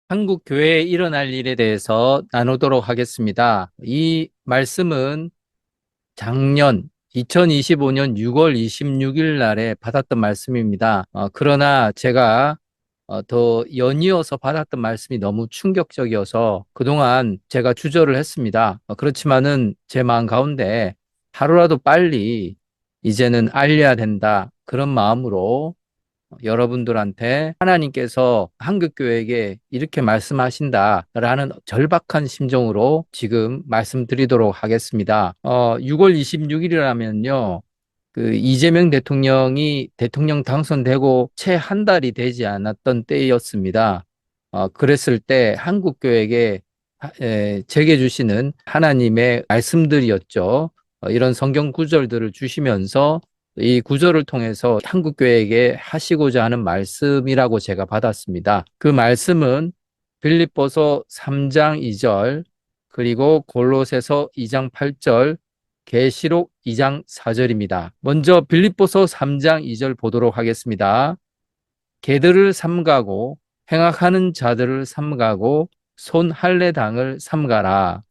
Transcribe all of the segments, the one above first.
한국 교회에 일어날 일에 대해서 나누도록 하겠습니다. 이 말씀은 작년 2025년 6월 26일 날에 받았던 말씀입니다. 그러나 제가 더 연이어서 받았던 말씀이 너무 충격적이어서 그동안 제가 주저를 했습니다. 그렇지만은 제 마음 가운데 하루라도 빨리 이제는 알려야 된다. 그런 마음으로 여러분들한테 하나님께서 한국교회에게 이렇게 말씀하신다라는 절박한 심정으로 지금 말씀드리도록 하겠습니다. 6월 26일이라면요. 그 이재명 대통령이 대통령 당선되고 채 한 달이 되지 않았던 때였습니다. 그랬을 때 한국교회에게 제게 주시는 하나님의 말씀들이었죠. 이런 성경 구절들을 주시면서 이 구절을 통해서 한국교회에게 하시고자 하는 말씀이라고 제가 받았습니다. 그 말씀은 빌립보서 3장 2절, 그리고 골로새서 2장 8절, 계시록 2장 4절입니다. 먼저 빌립보서 3장 2절 보도록 하겠습니다. 개들을 삼가고 행악하는 자들을 삼가고 손 할례당을 삼가라.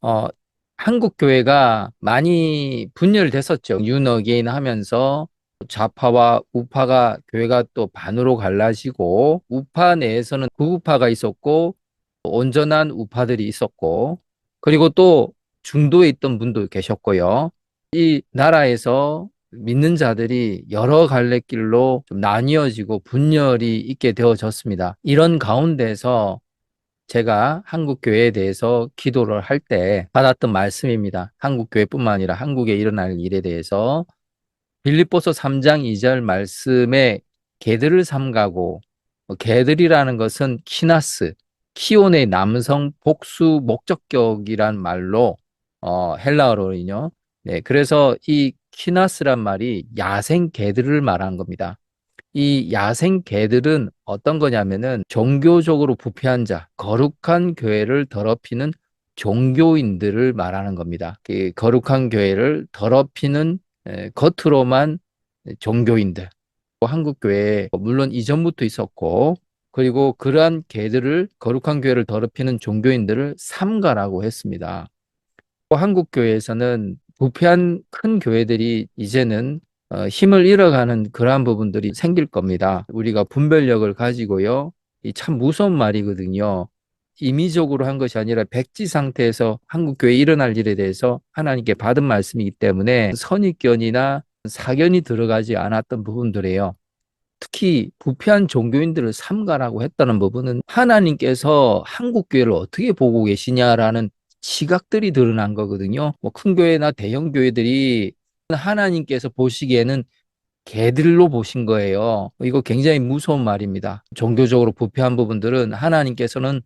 한국 교회가 많이 분열됐었죠. 윤어게인 하면서 좌파와 우파가 교회가 또 반으로 갈라지고 우파 내에서는 극우파가 있었고 온전한 우파들이 있었고 그리고 또 중도에 있던 분도 계셨고요. 이 나라에서 믿는 자들이 여러 갈래길로 좀 나뉘어지고 분열이 있게 되어졌습니다. 이런 가운데서 제가 한국교회에 대해서 기도를 할 때 받았던 말씀입니다. 한국교회뿐만 아니라 한국에 일어날 일에 대해서 빌립보서 3장 2절 말씀에 개들을 삼가고 개들이라는 것은 키나스, 키온의 남성 복수 목적격이란 말로 헬라어로는요. 네, 그래서 이 키나스란 말이 야생 개들을 말하는 겁니다. 이 야생 개들은 어떤 거냐면은 종교적으로 부패한 자, 거룩한 교회를 더럽히는 종교인들을 말하는 겁니다. 그 거룩한 교회를 더럽히는 겉으로만 종교인들. 한국 교회에 물론 이전부터 있었고 그리고 그러한 개들을 거룩한 교회를 더럽히는 종교인들을 삼가라고 했습니다. 한국 교회에서는 부패한 큰 교회들이 이제는 힘을 잃어가는 그러한 부분들이 생길 겁니다. 우리가 분별력을 가지고요. 이 참 무서운 말이거든요. 임의적으로 한 것이 아니라 백지 상태에서 한국 교회에 일어날 일에 대해서 하나님께 받은 말씀이기 때문에 선입견이나 사견이 들어가지 않았던 부분들이에요. 특히 부패한 종교인들을 삼가라고 했다는 부분은 하나님께서 한국 교회를 어떻게 보고 계시냐라는 시각들이 드러난 거거든요. 뭐 큰 교회나 대형 교회들이 하나님께서 보시기에는 개들로 보신 거예요. 이거 굉장히 무서운 말입니다. 종교적으로 부패한 부분들은 하나님께서는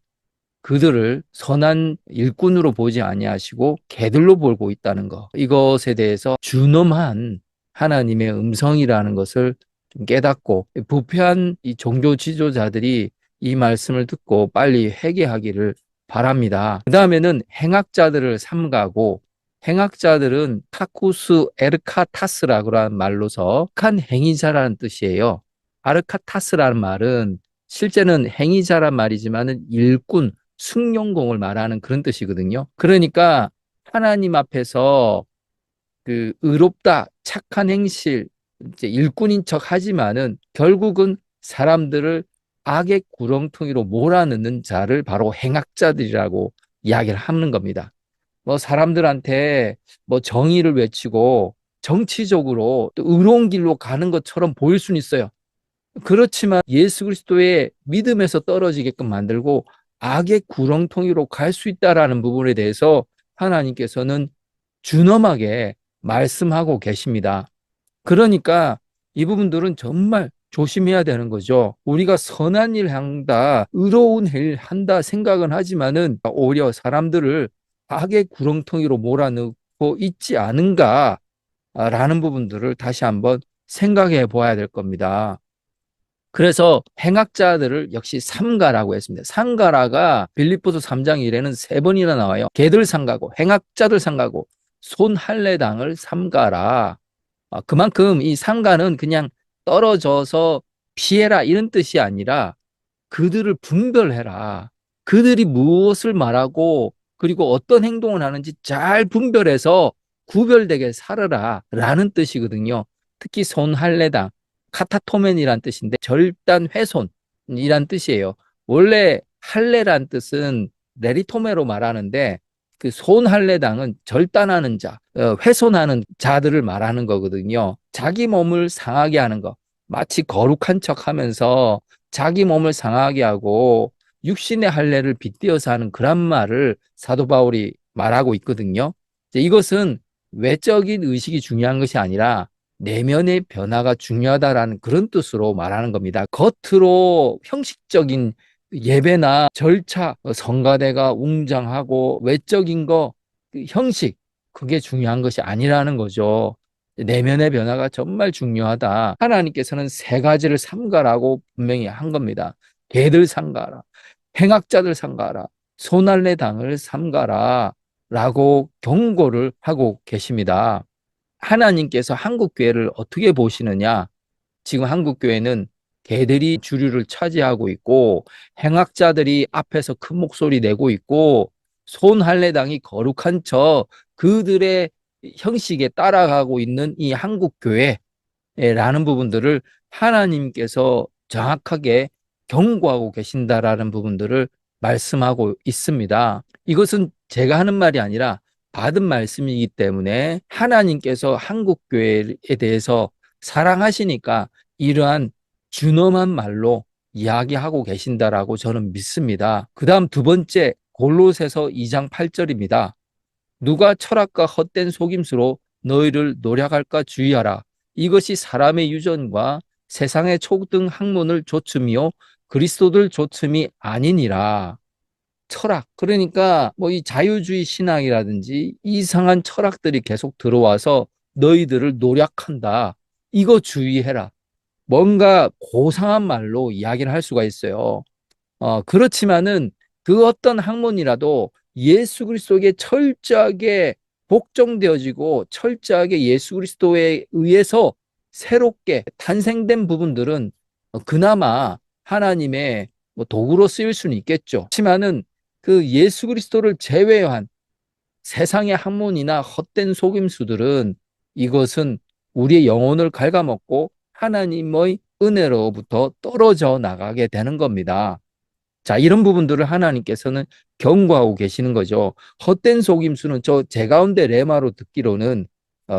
그들을 선한 일꾼으로 보지 아니하시고 개들로 보고 있다는 거. 이것에 대해서 준엄한 하나님의 음성이라는 것을 좀 깨닫고 부패한 이 종교 지도자들이 이 말씀을 듣고 빨리 회개하기를 바랍니다. 그 다음에는 행악자들을 삼가고 행악자들은 타쿠스 에르카타스라고 하는 말로서 악한 행위자라는 뜻이에요. 아르카타스라는 말은 실제는 행위자란 말이지만은 일꾼, 숭룡공을 말하는 그런 뜻이거든요. 그러니까 하나님 앞에서 그 의롭다, 착한 행실, 이제 일꾼인 척 하지만은 결국은 사람들을 악의 구렁텅이로 몰아넣는 자를 바로 행악자들이라고 이야기를 하는 겁니다. 뭐 사람들한테 뭐 정의를 외치고 정치적으로 또 의로운 길로 가는 것처럼 보일 수는 있어요. 그렇지만 예수 그리스도의 믿음에서 떨어지게끔 만들고 악의 구렁텅이로 갈 수 있다라는 부분에 대해서 하나님께서는 준엄하게 말씀하고 계십니다. 그러니까 이 부분들은 정말 조심해야 되는 거죠. 우리가 선한 일 한다, 의로운 일 한다 생각은 하지만은 오히려 사람들을 악의 구렁텅이로 몰아넣고 있지 않은가라는 부분들을 다시 한번 생각해 보아야 될 겁니다. 그래서 행악자들을 역시 삼가라고 했습니다. 삼가라가 빌립보서 3장 1에는 세 번이나 나와요. 개들 삼가고 행악자들 삼가고 손할례당을 삼가라. 그만큼 이 삼가는 그냥 떨어져서 피해라 이런 뜻이 아니라 그들을 분별해라. 그들이 무엇을 말하고 그리고 어떤 행동을 하는지 잘 분별해서 구별되게 살아라 라는 뜻이거든요. 특히 손할례당, 카타토멘이란 뜻인데 절단 훼손이란 뜻이에요. 원래 할례란 뜻은 레리토메로 말하는데 그 손할례당은 절단하는 자, 훼손하는 자들을 말하는 거거든요. 자기 몸을 상하게 하는 거. 마치 거룩한 척 하면서 자기 몸을 상하게 하고 육신의 할례를 빗대어서 하는 그런 말을 사도 바울이 말하고 있거든요. 이것은 외적인 의식이 중요한 것이 아니라 내면의 변화가 중요하다라는 그런 뜻으로 말하는 겁니다. 겉으로 형식적인 예배나 절차, 성가대가 웅장하고 외적인 거, 그 형식, 그게 중요한 것이 아니라는 거죠. 내면의 변화가 정말 중요하다. 하나님께서는 세 가지를 삼가라고 분명히 한 겁니다. 개들 삼가라, 행악자들 삼가라, 소날레 당을 삼가라 라고 경고를 하고 계십니다. 하나님께서 한국 교회를 어떻게 보시느냐? 지금 한국 교회는 개들이 주류를 차지하고 있고 행악자들이 앞에서 큰 목소리 내고 있고 손할례당이 거룩한 척 그들의 형식에 따라가고 있는 이 한국 교회라는 부분들을 하나님께서 정확하게 경고하고 계신다라는 부분들을 말씀하고 있습니다. 이것은 제가 하는 말이 아니라 받은 말씀이기 때문에 하나님께서 한국 교회에 대해서 사랑하시니까 이러한 준엄한 말로 이야기하고 계신다라고 저는 믿습니다. 그 다음 두 번째 골로새서 2장 8절입니다. 누가 철학과 헛된 속임수로 너희를 노략할까 주의하라. 이것이 사람의 유전과 세상의 초등 학문을 조춤이요 그리스도들 조춤이 아니니라. 철학. 그러니까 뭐 이 자유주의 신앙이라든지 이상한 철학들이 계속 들어와서 너희들을 노략한다. 이거 주의해라. 뭔가 고상한 말로 이야기를 할 수가 있어요. 그렇지만은 그 어떤 학문이라도 예수 그리스도에게 철저하게 복종되어지고 철저하게 예수 그리스도에 의해서 새롭게 탄생된 부분들은 그나마 하나님의 뭐 도구로 쓰일 수는 있겠죠. 그렇지만은 그 예수 그리스도를 제외한 세상의 학문이나 헛된 속임수들은 이것은 우리의 영혼을 갉아먹고 하나님의 은혜로부터 떨어져 나가게 되는 겁니다. 자, 이런 부분들을 하나님께서는 경고하고 계시는 거죠. 헛된 속임수는 제 가운데 레마로 듣기로는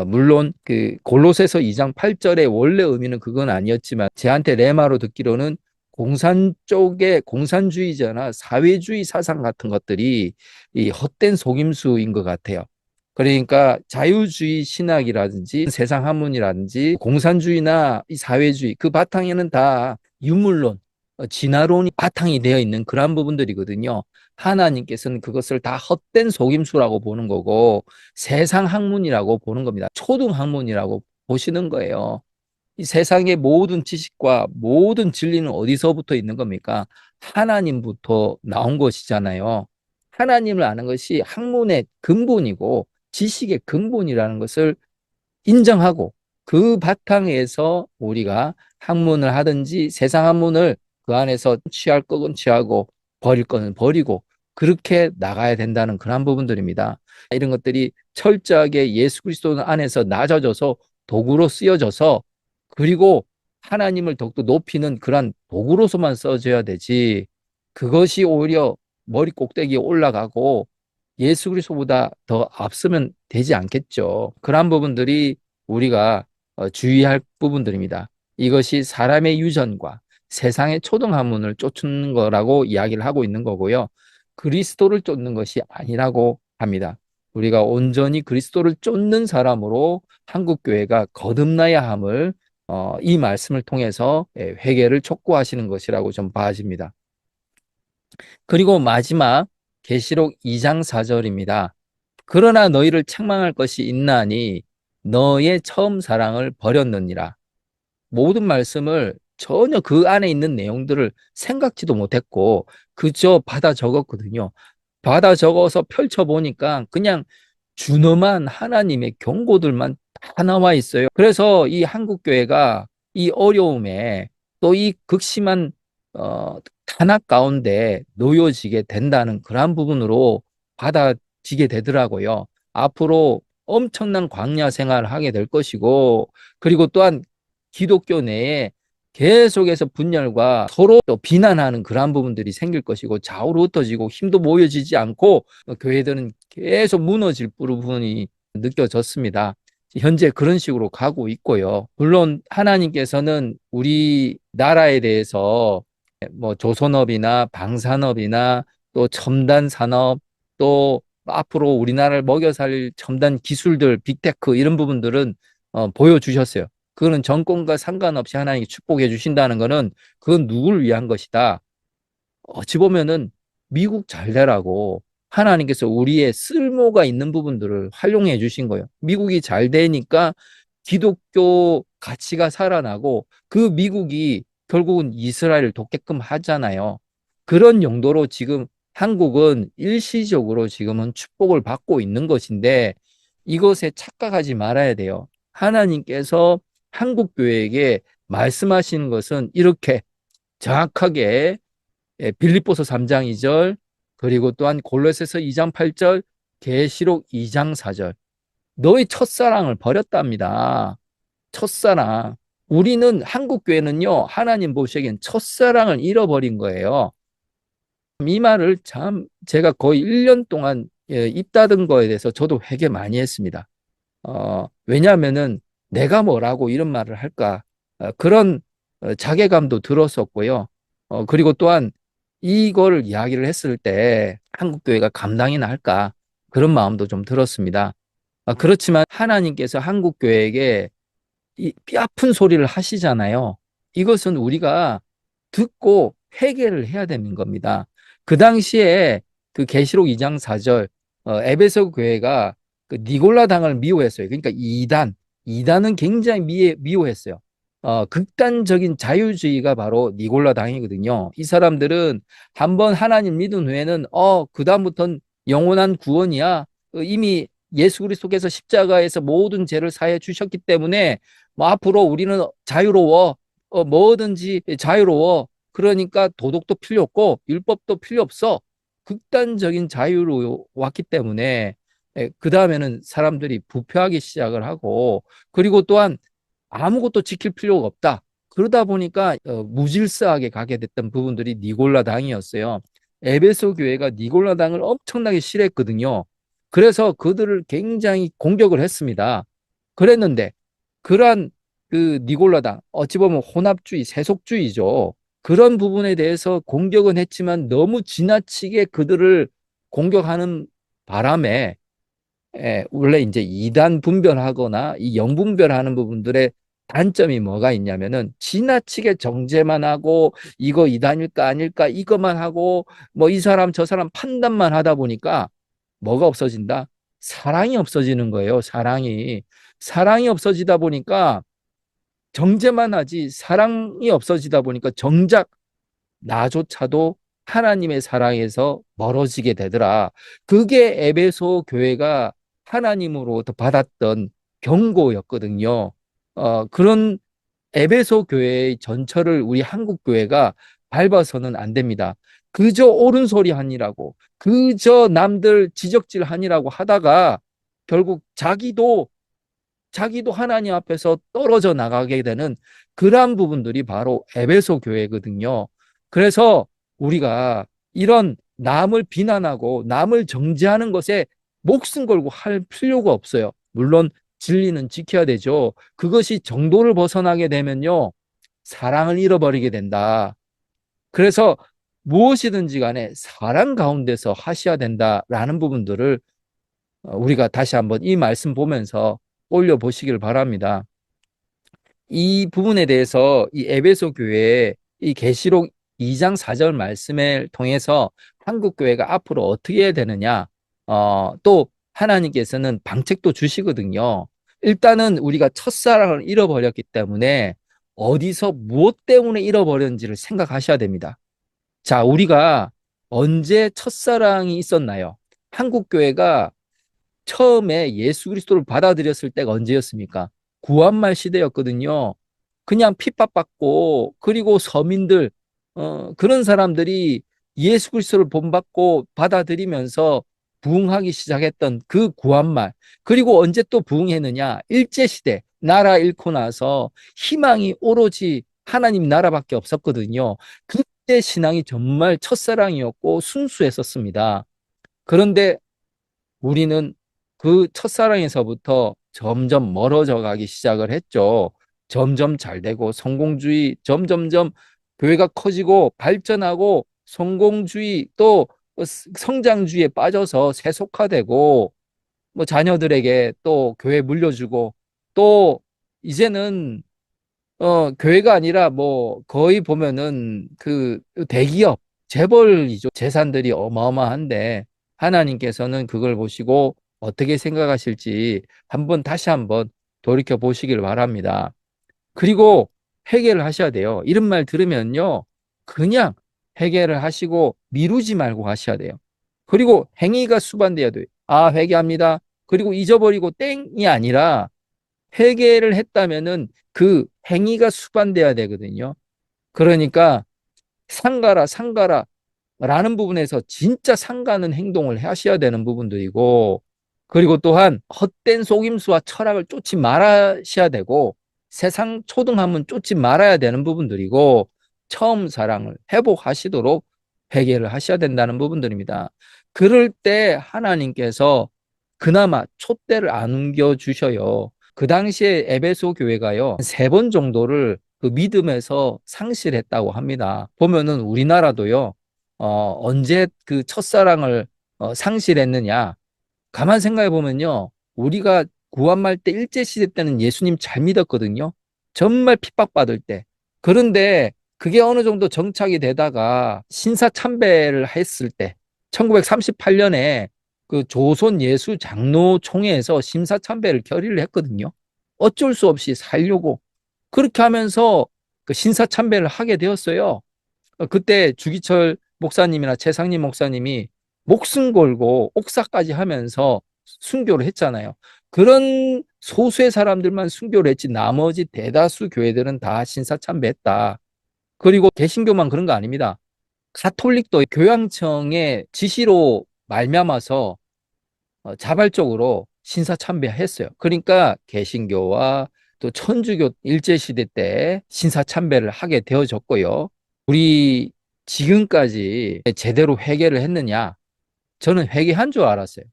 물론 그 골로새서 2장 8절의 원래 의미는 그건 아니었지만 제한테 레마로 듣기로는 공산 쪽의 공산주의자나 사회주의 사상 같은 것들이 이 헛된 속임수인 것 같아요. 그러니까 자유주의 신학이라든지 세상 학문이라든지 공산주의나 이 사회주의 그 바탕에는 다 유물론, 진화론이 바탕이 되어 있는 그러한 부분들이거든요. 하나님께서는 그것을 다 헛된 속임수라고 보는 거고 세상 학문이라고 보는 겁니다. 초등 학문이라고 보시는 거예요. 이 세상의 모든 지식과 모든 진리는 어디서부터 있는 겁니까? 하나님부터 나온 것이잖아요. 하나님을 아는 것이 학문의 근본이고 지식의 근본이라는 것을 인정하고 그 바탕에서 우리가 학문을 하든지 세상 학문을 그 안에서 취할 것은 취하고 버릴 것은 버리고 그렇게 나가야 된다는 그런 부분들입니다. 이런 것들이 철저하게 예수 그리스도 안에서 낮아져서 도구로 쓰여져서 그리고 하나님을 더욱더 높이는 그런 도구로서만 써져야 되지 그것이 오히려 머리 꼭대기에 올라가고 예수 그리스도보다 더 앞서면 되지 않겠죠. 그러한 부분들이 우리가 주의할 부분들입니다. 이것이 사람의 유전과 세상의 초등 학문을 쫓는 거라고 이야기를 하고 있는 거고요. 그리스도를 쫓는 것이 아니라고 합니다. 우리가 온전히 그리스도를 쫓는 사람으로 한국교회가 거듭나야 함을 이 말씀을 통해서 회개를 촉구하시는 것이라고 좀 봐집니다. 그리고 마지막 계시록 2장 4절입니다. 그러나 너희를 책망할 것이 있나니 너의 처음 사랑을 버렸느니라. 모든 말씀을 전혀 그 안에 있는 내용들을 생각지도 못했고 그저 받아 적었거든요. 받아 적어서 펼쳐보니까 그냥 준엄한 하나님의 경고들만 다 나와 있어요. 그래서 이 한국교회가 이 어려움에 또 이 극심한 탄압 가운데 놓여지게 된다는 그러한 부분으로 받아지게 되더라고요. 앞으로 엄청난 광야 생활을 하게 될 것이고, 그리고 또한 기독교 내에 계속해서 분열과 서로 또 비난하는 그러한 부분들이 생길 것이고, 좌우로 흩어지고 힘도 모여지지 않고 교회들은 계속 무너질 부분이 느껴졌습니다. 현재 그런 식으로 가고 있고요. 물론 하나님께서는 우리나라에 대해서 뭐 조선업이나 방산업이나 또 첨단 산업, 또 앞으로 우리나라를 먹여 살릴 첨단 기술들, 빅테크 이런 부분들은 보여주셨어요. 그거는 정권과 상관없이 하나님이 축복해 주신다는 거는 그건 누구를 위한 것이다. 어찌 보면은 미국 잘 되라고 하나님께서 우리의 쓸모가 있는 부분들을 활용해 주신 거예요. 미국이 잘 되니까 기독교 가치가 살아나고 그 미국이 결국은 이스라엘을 돕게끔 하잖아요. 그런 용도로 지금 한국은 일시적으로 지금은 축복을 받고 있는 것인데 이것에 착각하지 말아야 돼요. 하나님께서 한국 교회에게 말씀하시는 것은 이렇게 정확하게 빌립보서 3장 2절, 그리고 또한 골로새서 2장 8절, 계시록 2장 4절. 너의 첫사랑을 버렸답니다. 첫사랑. 우리는 한국 교회는요, 하나님 보시기엔 첫사랑을 잃어버린 거예요. 이 말을 참 제가 거의 1년 동안 입 닫은 거에 대해서 저도 회개 많이 했습니다. 왜냐하면은 내가 뭐라고 이런 말을 할까? 그런 자괴감도 들었었고요. 그리고 또한 이걸 이야기를 했을 때 한국교회가 감당이나 할까? 그런 마음도 좀 들었습니다. 그렇지만 하나님께서 한국교회에게 이 뼈아픈 소리를 하시잖아요. 이것은 우리가 듣고 회개를 해야 되는 겁니다. 그 당시에 그 계시록 2장 4절 에베소 교회가 그 니골라 당을 미워했어요. 그러니까 이단은 굉장히 미워했어요. 극단적인 자유주의가 바로 니골라 당이거든요. 이 사람들은 한번 하나님 믿은 후에는 그다음부터는 영원한 구원이야. 이미 예수 그리스도께서 십자가에서 모든 죄를 사해 주셨기 때문에 뭐 앞으로 우리는 자유로워. 뭐든지 자유로워. 그러니까 도덕도 필요 없고 율법도 필요 없어. 극단적인 자유로 왔기 때문에 그 다음에는 사람들이 부패하기 시작을 하고 그리고 또한 아무것도 지킬 필요가 없다. 그러다 보니까 무질서하게 가게 됐던 부분들이 니골라 당이었어요. 에베소 교회가 니골라 당을 엄청나게 싫어했거든요. 그래서 그들을 굉장히 공격을 했습니다. 그랬는데 그러한 그 니골라 당 어찌 보면 혼합주의, 세속주의죠. 그런 부분에 대해서 공격은 했지만 너무 지나치게 그들을 공격하는 바람에 원래 이제 이단 분별하거나 이 영분별하는 부분들의 단점이 뭐가 있냐면은 지나치게 정죄만 하고 이거 이단일까 아닐까 이것만 하고 뭐 이 사람 저 사람 판단만 하다 보니까 뭐가 없어진다? 사랑이 없어지는 거예요. 사랑이 없어지다 보니까 정죄만 하지 사랑이 없어지다 보니까 정작 나조차도 하나님의 사랑에서 멀어지게 되더라. 그게 에베소 교회가 하나님으로부터 받았던 경고였거든요. 그런 에베소 교회의 전철을 우리 한국 교회가 밟아서는 안 됩니다. 그저 옳은 소리 하니라고, 그저 남들 지적질 하니라고 하다가 결국 자기도 하나님 앞에서 떨어져 나가게 되는 그러한 부분들이 바로 에베소 교회거든요. 그래서 우리가 이런 남을 비난하고 남을 정죄하는 것에 목숨 걸고 할 필요가 없어요. 물론 진리는 지켜야 되죠. 그것이 정도를 벗어나게 되면요. 사랑을 잃어버리게 된다. 그래서 무엇이든지 간에 사랑 가운데서 하셔야 된다라는 부분들을 우리가 다시 한번 이 말씀 보면서 올려보시길 바랍니다. 이 부분에 대해서 이 에베소 교회의 이 계시록 2장 4절 말씀을 통해서 한국 교회가 앞으로 어떻게 해야 되느냐, 또 하나님께서는 방책도 주시거든요. 일단은 우리가 첫사랑을 잃어버렸기 때문에 어디서 무엇 때문에 잃어버렸는지를 생각하셔야 됩니다. 자, 우리가 언제 첫사랑이 있었나요? 한국 교회가 처음에 예수 그리스도를 받아들였을 때가 언제였습니까? 구한말 시대였거든요. 그냥 핍박받고 그리고 서민들 그런 사람들이 예수 그리스도를 본받고 받아들이면서 부흥하기 시작했던 그 구한말. 그리고 언제 또 부흥했느냐? 일제시대, 나라 잃고 나서 희망이 오로지 하나님 나라밖에 없었거든요. 그때 신앙이 정말 첫사랑이었고 순수했었습니다. 그런데 우리는 그 첫사랑에서부터 점점 멀어져 가기 시작을 했죠. 점점 잘 되고 성공주의 점점점 교회가 커지고 발전하고 성공주의 또 성장주의에 빠져서 세속화되고 뭐 자녀들에게 또 교회 물려주고 또 이제는 교회가 아니라 뭐 거의 보면은 그 대기업, 재벌이죠. 재산들이 어마어마한데 하나님께서는 그걸 보시고 어떻게 생각하실지 다시 한번 돌이켜 보시길 바랍니다. 그리고 회개를 하셔야 돼요. 이런 말 들으면요. 그냥 회개를 하시고 미루지 말고 하셔야 돼요. 그리고 행위가 수반돼야 돼요. 아, 회개합니다. 그리고 잊어버리고 땡이 아니라 회개를 했다면은 그 행위가 수반돼야 되거든요. 그러니까 상가라, 상가라 라는 부분에서 진짜 상가는 행동을 하셔야 되는 부분들이고, 그리고 또한 헛된 속임수와 철학을 쫓지 말아셔야 되고, 세상 초등함은 쫓지 말아야 되는 부분들이고, 처음 사랑을 회복하시도록 회개를 하셔야 된다는 부분들입니다. 그럴 때 하나님께서 그나마 촛대를 안 옮겨주셔요. 그 당시에 에베소 교회가요, 3번 정도를 그 믿음에서 상실했다고 합니다. 보면은 우리나라도요, 언제 그 첫사랑을 상실했느냐. 가만 생각해 보면요. 우리가 구한말 때 일제시대 때는 예수님 잘 믿었거든요. 정말 핍박받을 때. 그런데 그게 어느 정도 정착이 되다가 신사참배를 했을 때 1938년에 그 조선 예수 장로총회에서 심사참배를 결의를 했거든요. 어쩔 수 없이 살려고 그렇게 하면서 그 신사참배를 하게 되었어요. 그때 주기철 목사님이나 최상림 목사님이 목숨 걸고 옥사까지 하면서 순교를 했잖아요. 그런 소수의 사람들만 순교를 했지 나머지 대다수 교회들은 다 신사참배했다. 그리고 개신교만 그런 거 아닙니다. 가톨릭도 교양청의 지시로 말미암아서 자발적으로 신사참배했어요. 그러니까 개신교와 또 천주교 일제시대 때 신사참배를 하게 되어졌고요. 우리 지금까지 제대로 회개를 했느냐? 저는 회개한 줄 알았어요.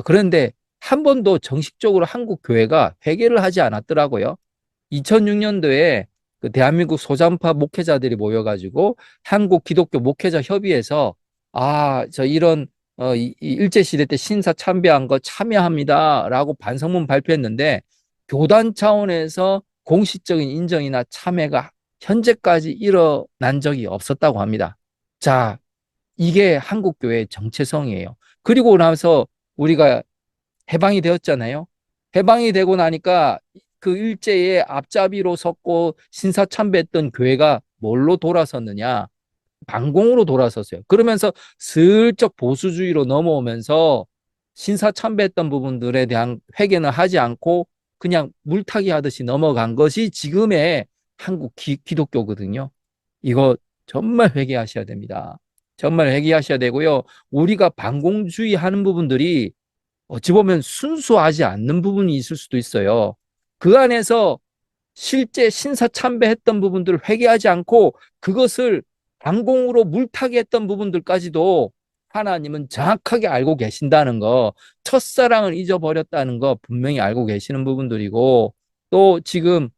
그런데 한 번도 정식적으로 한국 교회가 회개를 하지 않았더라고요. 2006년도에 그 대한민국 소장파 목회자들이 모여가지고 한국 기독교 목회자 협의회에서 저 이런 이 일제시대 때 신사 참배한 거 참여합니다라고 반성문 발표했는데 교단 차원에서 공식적인 인정이나 참여가 현재까지 일어난 적이 없었다고 합니다. 자, 이게 한국교회의 정체성이에요. 그리고 나서 우리가 해방이 되었잖아요. 해방이 되고 나니까 그 일제의 앞잡이로 섰고 신사참배했던 교회가 뭘로 돌아섰느냐? 반공으로 돌아섰어요. 그러면서 슬쩍 보수주의로 넘어오면서 신사참배했던 부분들에 대한 회개는 하지 않고 그냥 물타기 하듯이 넘어간 것이 지금의 한국 기독교거든요. 이거 정말 회개하셔야 됩니다. 정말 회개하셔야 되고요. 우리가 반공주의 하는 부분들이 어찌 보면 순수하지 않는 부분이 있을 수도 있어요. 그 안에서 실제 신사참배했던 부분들을 회개하지 않고 그것을 반공으로 물타기 했던 부분들까지도 하나님은 정확하게 알고 계신다는 거, 첫사랑을 잊어버렸다는 거 분명히 알고 계시는 부분들이고, 또 지금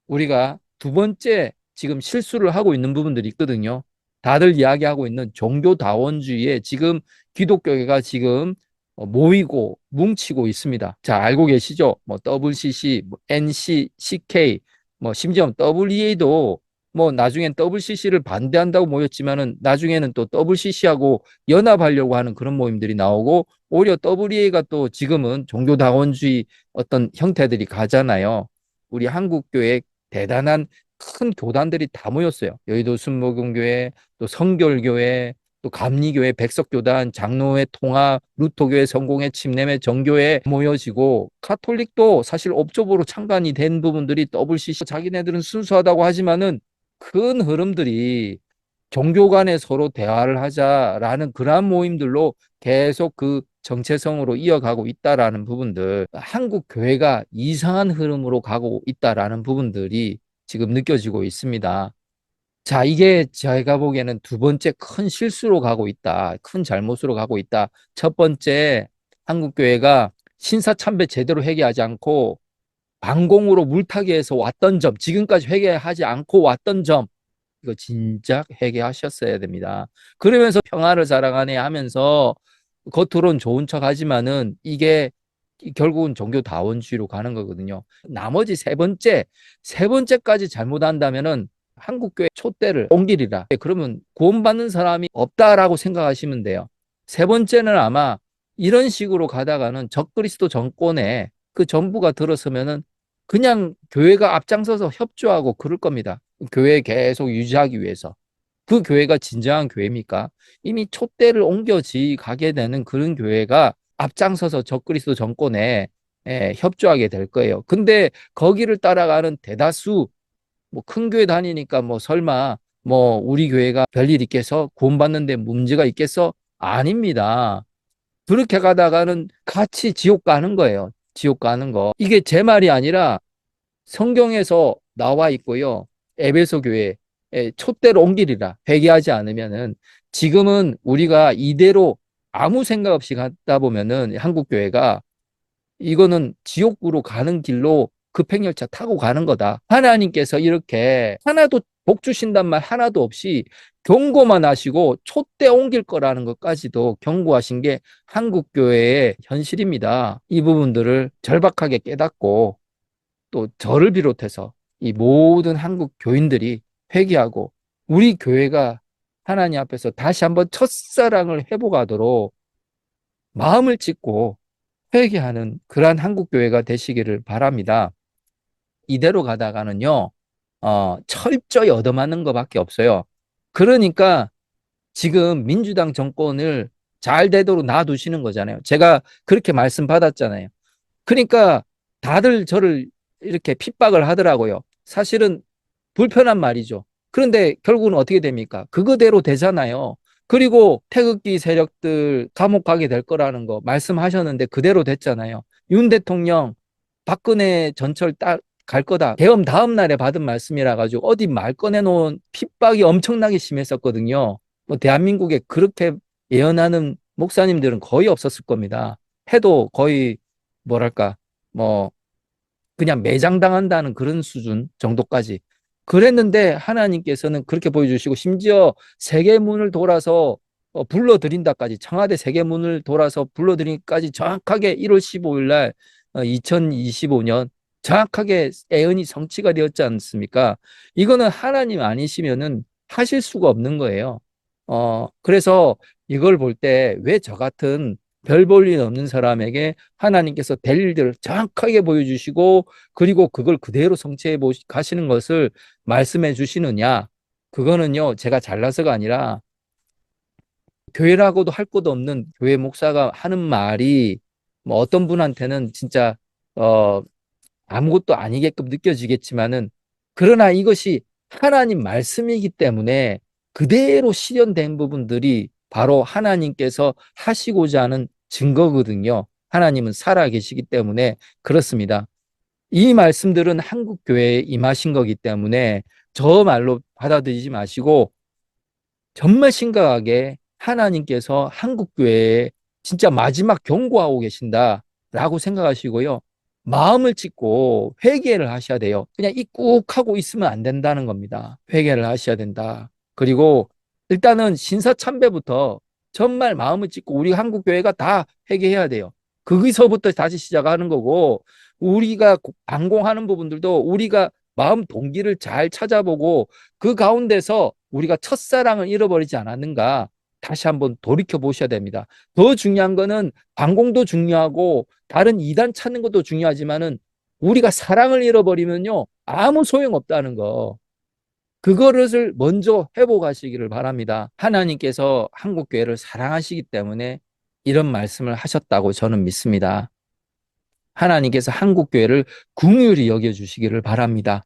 우리가 두 번째 지금 실수를 하고 있는 부분들이 있거든요. 다들 이야기하고 있는 종교다원주의에 지금 기독교회가 지금 모이고 뭉치고 있습니다. 자, 알고 계시죠? 뭐 WCC, 뭐 NC, CK, 뭐 심지어 WEA도 뭐 나중엔 WCC를 반대한다고 모였지만은 나중에는 또 WCC하고 연합하려고 하는 그런 모임들이 나오고 오히려 WEA가 또 지금은 종교다원주의 어떤 형태들이 가잖아요. 우리 한국교회 대단한 큰 교단들이 다 모였어요. 여의도 순복음교회, 또 성결교회, 또 감리교회, 백석교단, 장로회 통합, 루터교회, 성공회, 침례회, 정교회 모여지고 카톨릭도 사실 업적으로 창간이 된 부분들이 WCC 자기네들은 순수하다고 하지만은 큰 흐름들이 종교 간에 서로 대화를 하자라는 그러한 모임들로 계속 그 정체성으로 이어가고 있다라는 부분들, 한국 교회가 이상한 흐름으로 가고 있다라는 부분들이 지금 느껴지고 있습니다. 자, 이게 제가 보기에는 두 번째 큰 실수로 가고 있다. 큰 잘못으로 가고 있다. 첫 번째, 한국교회가 신사참배 제대로 회개하지 않고 반공으로 물타기해서 왔던 점, 지금까지 회개하지 않고 왔던 점, 이거 진작 회개하셨어야 됩니다. 그러면서 평화를 자랑하네 하면서 겉으론 좋은 척 하지만은 이게 결국은 종교다원주의로 가는 거거든요. 나머지 세 번째까지 잘못한다면은 한국교회 촛대를 옮기리라. 그러면 구원받는 사람이 없다라고 생각하시면 돼요. 세 번째는 아마 이런 식으로 가다가는 적그리스도 정권에 그 정부가 들어서면은 그냥 교회가 앞장서서 협조하고 그럴 겁니다. 교회 계속 유지하기 위해서. 그 교회가 진정한 교회입니까? 이미 촛대를 옮겨지 가게 되는 그런 교회가 앞장서서 적그리스도 정권에 협조하게 될 거예요. 근데 거기를 따라가는 대다수 뭐 큰 교회 다니니까 뭐 설마 뭐 우리 교회가 별일 있겠어? 구원받는데 문제가 있겠어? 아닙니다. 그렇게 가다가는 같이 지옥 가는 거예요. 지옥 가는 거. 이게 제 말이 아니라 성경에서 나와 있고요. 에베소 교회 촛대로 옮기리라. 회개하지 않으면은 지금은 우리가 이대로 아무 생각 없이 가다 보면은 한국 교회가 이거는 지옥으로 가는 길로 급행열차 타고 가는 거다. 하나님께서 이렇게 하나도 복 주신단 말 하나도 없이 경고만 하시고 촛대 옮길 거라는 것까지도 경고하신 게 한국 교회의 현실입니다. 이 부분들을 절박하게 깨닫고 또 저를 비롯해서 이 모든 한국 교인들이 회개하고 우리 교회가 하나님 앞에서 다시 한번 첫사랑을 회복하도록 마음을 찢고 회개하는 그러한 한국 교회가 되시기를 바랍니다. 이대로 가다가는요, 철저히 얻어맞는 것밖에 없어요. 그러니까 지금 민주당 정권을 잘 되도록 놔두시는 거잖아요. 제가 그렇게 말씀 받았잖아요. 그러니까 다들 저를 이렇게 핍박을 하더라고요. 사실은 불편한 말이죠. 그런데 결국은 어떻게 됩니까? 그거대로 되잖아요. 그리고 태극기 세력들 감옥 가게 될 거라는 거 말씀하셨는데 그대로 됐잖아요. 윤 대통령 박근혜 전철 갈 거다. 계엄 다음 날에 받은 말씀이라 가지고 어디 말 꺼내놓은 핍박이 엄청나게 심했었거든요. 뭐 대한민국에 그렇게 예언하는 목사님들은 거의 없었을 겁니다. 해도 거의 뭐랄까 뭐 그냥 매장당한다는 그런 수준 정도까지 그랬는데 하나님께서는 그렇게 보여주시고 심지어 세계문을 돌아서 불러들인다까지 청와대 세계문을 돌아서 불러들인까지 정확하게 1월 15일 날 2025년 정확하게 애언이 성취가 되었지 않습니까? 이거는 하나님 아니시면은 하실 수가 없는 거예요. 그래서 이걸 볼 때 왜 저 같은 별 볼 일 없는 사람에게 하나님께서 될 일들을 정확하게 보여주시고 그리고 그걸 그대로 성취해 가시는 것을 말씀해 주시느냐? 그거는요, 제가 잘나서가 아니라 교회라고도 할 것도 없는 교회 목사가 하는 말이 뭐 어떤 분한테는 진짜 어, 아무것도 아니게끔 느껴지겠지만은 그러나 이것이 하나님 말씀이기 때문에 그대로 실현된 부분들이 바로 하나님께서 하시고자 하는 증거거든요. 하나님은 살아 계시기 때문에 그렇습니다. 이 말씀들은 한국 교회에 임하신 거기 때문에 저 말로 받아들이지 마시고 정말 심각하게 하나님께서 한국 교회에 진짜 마지막 경고하고 계신다라고 생각하시고요. 마음을 찢고 회개를 하셔야 돼요. 그냥 입국 하고 있으면 안 된다는 겁니다. 회개를 하셔야 된다. 그리고 일단은 신사참배부터 정말 마음을 찢고 우리 한국 교회가 다 회개해야 돼요. 거기서부터 다시 시작하는 거고 우리가 방공하는 부분들도 우리가 마음 동기를 잘 찾아보고 그 가운데서 우리가 첫사랑을 잃어버리지 않았는가 다시 한번 돌이켜 보셔야 됩니다. 더 중요한 거는 방공도 중요하고 다른 이단 찾는 것도 중요하지만은 우리가 사랑을 잃어버리면요 아무 소용없다는 거. 그거를 먼저 회복하시기를 바랍니다. 하나님께서 한국 교회를 사랑하시기 때문에 이런 말씀을 하셨다고 저는 믿습니다. 하나님께서 한국 교회를 긍휼히 여겨 주시기를 바랍니다.